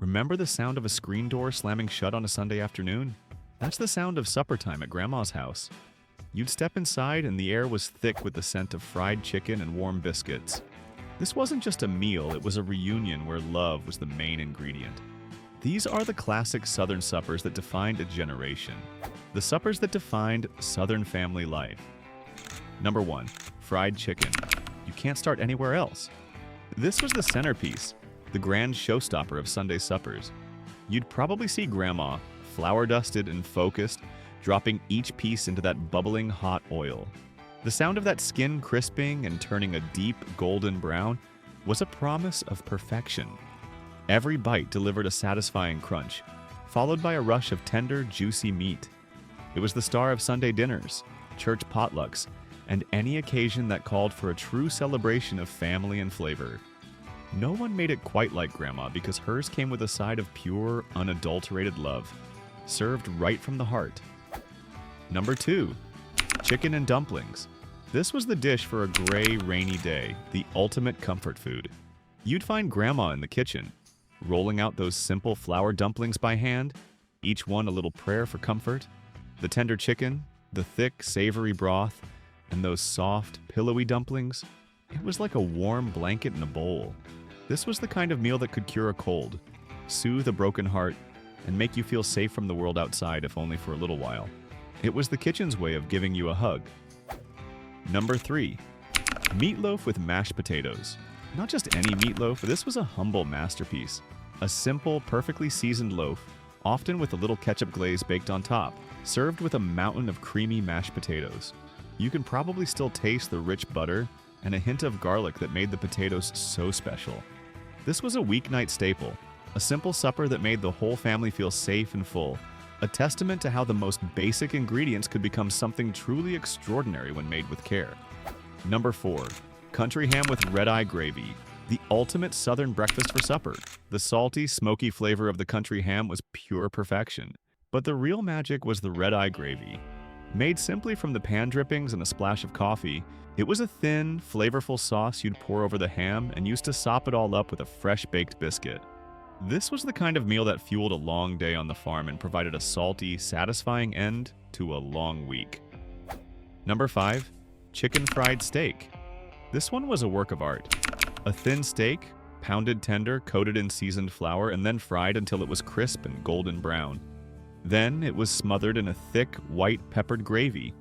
Remember the sound of a screen door slamming shut on a Sunday afternoon? That's the sound of supper time at Grandma's house. You'd step inside and the air was thick with the scent of fried chicken and warm biscuits. This wasn't just a meal, it was a reunion where love was the main ingredient. These are the classic Southern suppers that defined a generation. The suppers that defined Southern family life. Number 1. Fried chicken. You can't start anywhere else. This was the centerpiece, the grand showstopper of Sunday suppers. You'd probably see Grandma, flour-dusted and focused, dropping each piece into that bubbling hot oil. The sound of that skin crisping and turning a deep golden brown was a promise of perfection. Every bite delivered a satisfying crunch, followed by a rush of tender, juicy meat. It was the star of Sunday dinners, church potlucks, and any occasion that called for a true celebration of family and flavor. No one made it quite like Grandma because hers came with a side of pure, unadulterated love, served right from the heart. Number 2. Chicken and dumplings. This was the dish for a gray, rainy day, the ultimate comfort food. You'd find Grandma in the kitchen, rolling out those simple flour dumplings by hand, each one a little prayer for comfort. The tender chicken, the thick, savory broth, and those soft, pillowy dumplings. It was like a warm blanket in a bowl. This was the kind of meal that could cure a cold, soothe a broken heart, and make you feel safe from the world outside if only for a little while. It was the kitchen's way of giving you a hug. Number 3. Meatloaf with mashed potatoes. Not just any meatloaf, this was a humble masterpiece. A simple, perfectly seasoned loaf, often with a little ketchup glaze baked on top, served with a mountain of creamy mashed potatoes. You can probably still taste the rich butter and a hint of garlic that made the potatoes so special. This was a weeknight staple, a simple supper that made the whole family feel safe and full, a testament to how the most basic ingredients could become something truly extraordinary when made with care. Number 4. Country ham with red-eye gravy, the ultimate Southern breakfast for supper. The salty, smoky flavor of the country ham was pure perfection, but the real magic was the red-eye gravy. Made simply from the pan drippings and a splash of coffee, it was a thin, flavorful sauce you'd pour over the ham and used to sop it all up with a fresh-baked biscuit. This was the kind of meal that fueled a long day on the farm and provided a salty, satisfying end to a long week. Number 5. Chicken fried steak. This one was a work of art. A thin steak, pounded tender, coated in seasoned flour, and then fried until it was crisp and golden brown. Then it was smothered in a thick, white peppered gravy.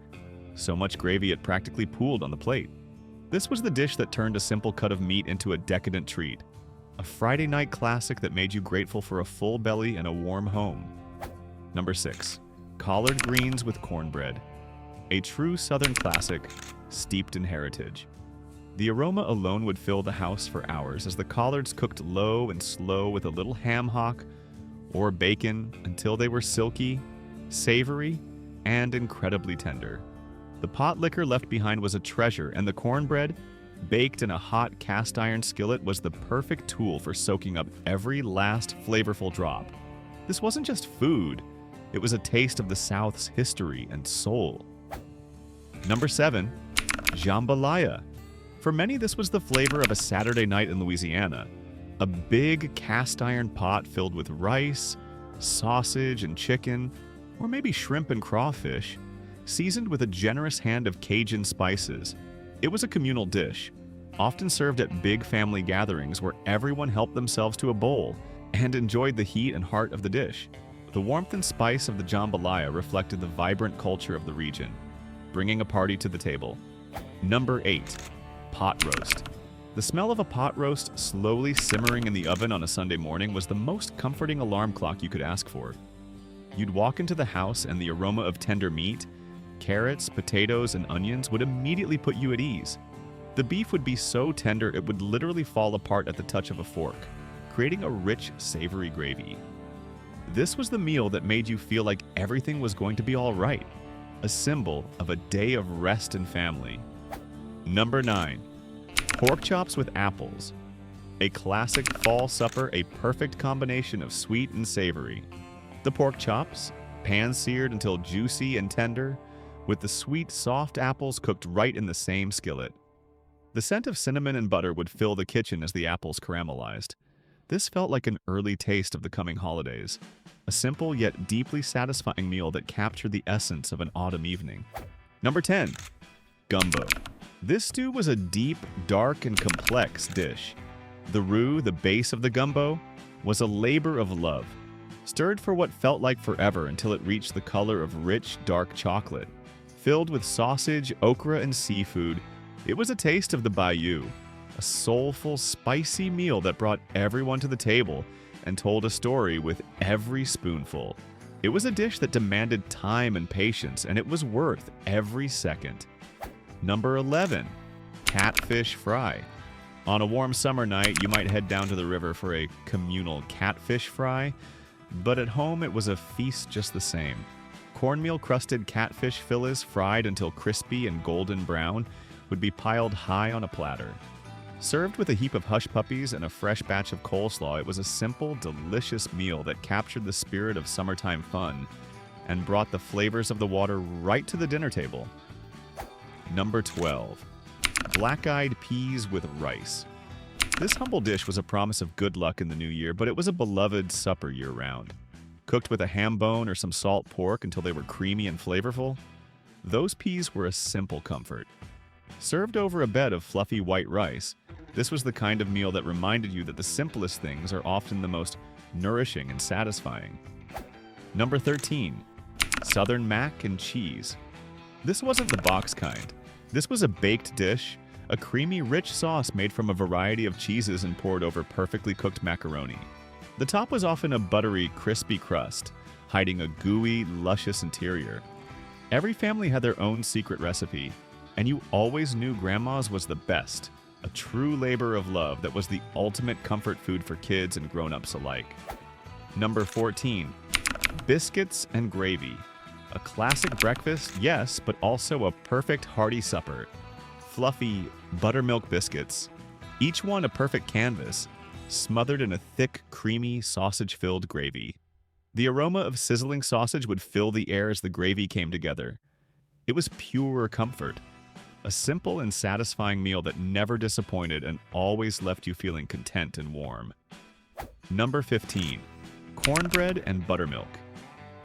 So much gravy it practically pooled on the plate. This was the dish that turned a simple cut of meat into a decadent treat. A Friday night classic that made you grateful for a full belly and a warm home. Number 6. Collard greens with cornbread. A true Southern classic, steeped in heritage. The aroma alone would fill the house for hours as the collards cooked low and slow with a little ham hock or bacon until they were silky, savory, and incredibly tender. The pot liquor left behind was a treasure, and the cornbread, baked in a hot cast iron skillet, was the perfect tool for soaking up every last flavorful drop. This wasn't just food, it was a taste of the South's history and soul. Number 7. Jambalaya. For many, this was the flavor of a Saturday night in Louisiana. A big cast iron pot filled with rice, sausage, and chicken, or maybe shrimp and crawfish, seasoned with a generous hand of Cajun spices. It was a communal dish, often served at big family gatherings where everyone helped themselves to a bowl and enjoyed the heat and heart of the dish. The warmth and spice of the jambalaya reflected the vibrant culture of the region, bringing a party to the table. Number 8. Pot roast. The smell of a pot roast slowly simmering in the oven on a Sunday morning was the most comforting alarm clock you could ask for. You'd walk into the house and the aroma of tender meat, carrots, potatoes, and onions would immediately put you at ease. The beef would be so tender it would literally fall apart at the touch of a fork, creating a rich, savory gravy. This was the meal that made you feel like everything was going to be all right, a symbol of a day of rest and family. Number 9. Pork chops with apples. A classic fall supper, a perfect combination of sweet and savory. The pork chops, pan-seared until juicy and tender, with the sweet, soft apples cooked right in the same skillet. The scent of cinnamon and butter would fill the kitchen as the apples caramelized. This felt like an early taste of the coming holidays. A simple yet deeply satisfying meal that captured the essence of an autumn evening. Number 10. Gumbo. This stew was a deep, dark, and complex dish. The roux, the base of the gumbo, was a labor of love, stirred for what felt like forever until it reached the color of rich, dark chocolate. Filled with sausage, okra, and seafood, it was a taste of the bayou, a soulful, spicy meal that brought everyone to the table and told a story with every spoonful. It was a dish that demanded time and patience, and it was worth every second. Number 11. Catfish fry. On a warm summer night, you might head down to the river for a communal catfish fry, but at home it was a feast just the same. Cornmeal-crusted catfish fillets fried until crispy and golden brown would be piled high on a platter. Served with a heap of hush puppies and a fresh batch of coleslaw, it was a simple, delicious meal that captured the spirit of summertime fun and brought the flavors of the water right to the dinner table. Number 12. Black-eyed peas with rice. This humble dish was a promise of good luck in the new year, but it was a beloved supper year-round. Cooked with a ham bone or some salt pork until they were creamy and flavorful, those peas were a simple comfort. Served over a bed of fluffy white rice, this was the kind of meal that reminded you that the simplest things are often the most nourishing and satisfying. Number 13. Southern mac and cheese. This wasn't the box kind. This was a baked dish, a creamy, rich sauce made from a variety of cheeses and poured over perfectly cooked macaroni. The top was often a buttery, crispy crust, hiding a gooey, luscious interior. Every family had their own secret recipe, and you always knew Grandma's was the best, a true labor of love that was the ultimate comfort food for kids and grown-ups alike. Number 14. Biscuits and gravy. A classic breakfast, yes, but also a perfect hearty supper. Fluffy buttermilk biscuits, each one a perfect canvas, smothered in a thick, creamy, sausage-filled gravy. The aroma of sizzling sausage would fill the air as the gravy came together. It was pure comfort. A simple and satisfying meal that never disappointed and always left you feeling content and warm. Number 15. Cornbread and buttermilk.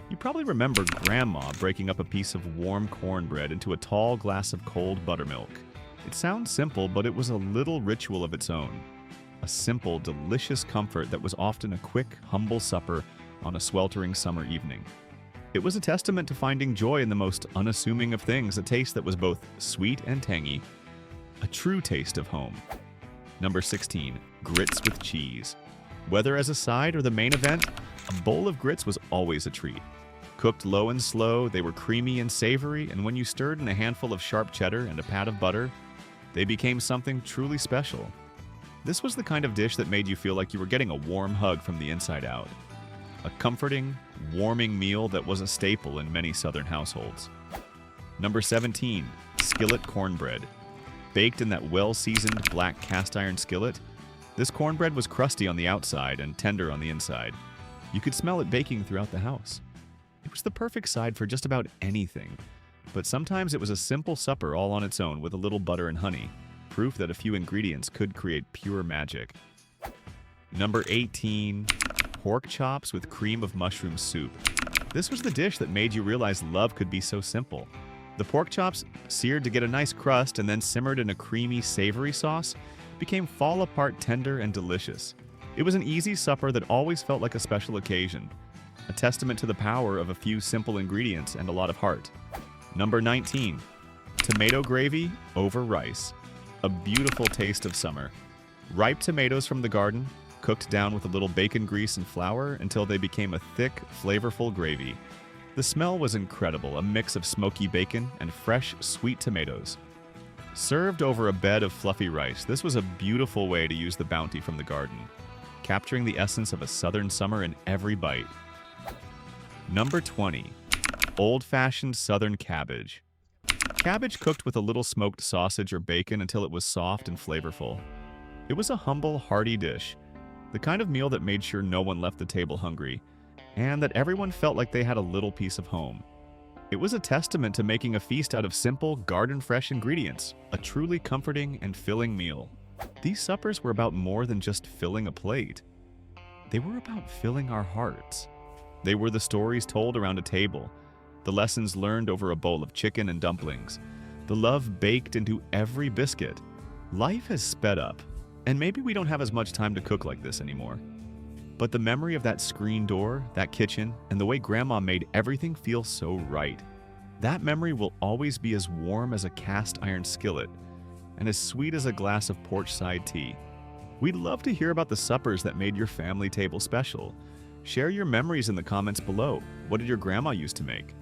You probably remember Grandma breaking up a piece of warm cornbread into a tall glass of cold buttermilk. It sounds simple, but it was a little ritual of its own. A simple, delicious comfort that was often a quick, humble supper on a sweltering summer evening. It was a testament to finding joy in the most unassuming of things, a taste that was both sweet and tangy, a true taste of home. Number 16. Grits with cheese. Whether as a side or the main event, a bowl of grits was always a treat. Cooked low and slow, they were creamy and savory, and when you stirred in a handful of sharp cheddar and a pat of butter, they became something truly special. This was the kind of dish that made you feel like you were getting a warm hug from the inside out. A comforting, warming meal that was a staple in many Southern households. Number 17. Skillet cornbread. Baked in that well-seasoned black cast-iron skillet, this cornbread was crusty on the outside and tender on the inside. You could smell it baking throughout the house. It was the perfect side for just about anything, but sometimes it was a simple supper all on its own with a little butter and honey, proof that a few ingredients could create pure magic. Number 18. Pork chops with cream of mushroom soup. This was the dish that made you realize love could be so simple. The pork chops, seared to get a nice crust and then simmered in a creamy, savory sauce, became fall-apart tender and delicious. It was an easy supper that always felt like a special occasion, a testament to the power of a few simple ingredients and a lot of heart. Number 19. Tomato gravy over rice. A beautiful taste of summer. Ripe tomatoes from the garden, cooked down with a little bacon grease and flour until they became a thick, flavorful gravy. The smell was incredible, a mix of smoky bacon and fresh, sweet tomatoes. Served over a bed of fluffy rice, this was a beautiful way to use the bounty from the garden, capturing the essence of a southern summer in every bite. Number 20. Old-fashioned southern cabbage. Cabbage cooked with a little smoked sausage or bacon until it was soft and flavorful. It was a humble, hearty dish, the kind of meal that made sure no one left the table hungry, and that everyone felt like they had a little piece of home. It was a testament to making a feast out of simple, garden-fresh ingredients, a truly comforting and filling meal. These suppers were about more than just filling a plate. They were about filling our hearts. They were the stories told around a table, the lessons learned over a bowl of chicken and dumplings, the love baked into every biscuit. Life has sped up, and maybe we don't have as much time to cook like this anymore. But the memory of that screen door, that kitchen, and the way Grandma made everything feel so right, that memory will always be as warm as a cast iron skillet and as sweet as a glass of porch-side tea. We'd love to hear about the suppers that made your family table special. Share your memories in the comments below. What did your grandma used to make?